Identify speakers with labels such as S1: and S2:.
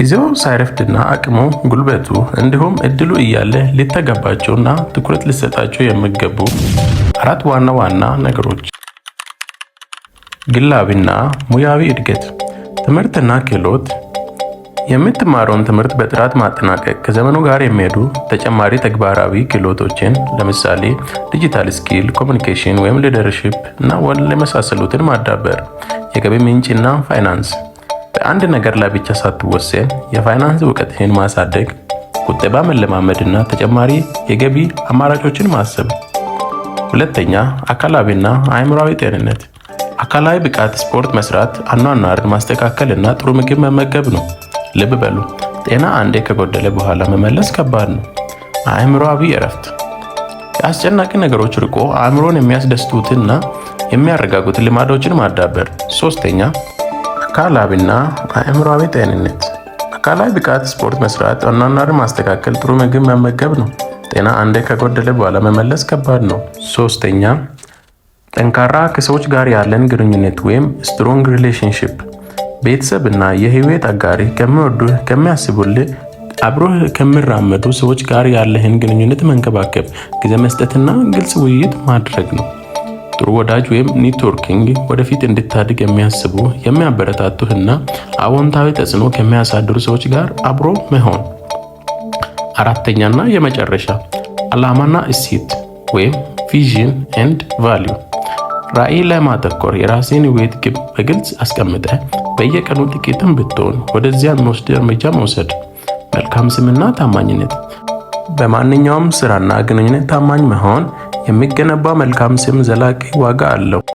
S1: ጊዜው ሳይረፍድና አቅሙ ጉልበቱ እንዲሁም እድሉ እያለ ሊተገባቸውና ትኩረት ሊሰጣቸው የሚገቡ አራት ዋና ዋና ነገሮች። ግላዊና ሙያዊ እድገት። ትምህርትና ክህሎት። የምትማረውን ትምህርት በጥራት ማጠናቀቅ፣ ከዘመኑ ጋር የሚሄዱ ተጨማሪ ተግባራዊ ክህሎቶችን ለምሳሌ ዲጂታል ስኪል፣ ኮሚኒኬሽን ወይም ሊደርሺፕ እና የመሳሰሉትን ማዳበር። የገቢ ምንጭና ፋይናንስ። በአንድ ነገር ላይ ብቻ ሳትወሰን የፋይናንስ እውቀትህን ማሳደግ፣ ቁጠባ መለማመድና ተጨማሪ የገቢ አማራጮችን ማሰብ። ሁለተኛ፣ አካላዊና አእምሯዊ ጤንነት። አካላዊ ብቃት ስፖርት መስራት፣ አኗኗርን ማስተካከል እና ጥሩ ምግብ መመገብ ነው። ልብ በሉ፣ ጤና አንዴ ከጎደለ በኋላ መመለስ ከባድ ነው። አእምሯዊ እረፍት። ከአስጨናቂ ነገሮች ርቆ አእምሮን የሚያስደስቱትና የሚያረጋጉት ልማዶችን ማዳበር። ሶስተኛ፣ አካላዊና አእምሯዊ ጤንነት። አካላዊ ብቃት ስፖርት መስራት፣ አኗኗርን ማስተካከል፣ ጥሩ ምግብ መመገብ ነው። ጤና አንዴ ከጎደለ በኋላ መመለስ ከባድ ነው። ሶስተኛ፣ ጠንካራ ከሰዎች ጋር ያለን ግንኙነት ወይም ስትሮንግ ሪሌሽንሺፕ። ቤተሰብ እና የህይወት አጋሪ ከሚወዱህ፣ ከሚያስቡልህ፣ አብሮህ ከሚራመዱ ሰዎች ጋር ያለህን ግንኙነት መንከባከብ፣ ጊዜ መስጠትና ግልጽ ውይይት ማድረግ ነው። ጥሩ ወዳጅ ወይም ኔትወርኪንግ ወደፊት እንድታድግ የሚያስቡ፣ የሚያበረታቱህና አዎንታዊ ተጽዕኖ ከሚያሳድሩ ሰዎች ጋር አብሮ መሆን። አራተኛና የመጨረሻ ዓላማና እሴት ወይም ቪዥን ኤንድ ቫልዩ። ራዕይ ላይ ማተኮር፣ የራስን ህይወት ግብ በግልጽ አስቀምጠህ በየቀኑ ጥቂትም ብትሆን ወደዚያ የሚወስድ እርምጃ መውሰድ። መልካም ስምና ታማኝነት። በማንኛውም ስራና ግንኙነት ታማኝ መሆን የሚገነባ መልካም ስም ዘላቂ ዋጋ አለው።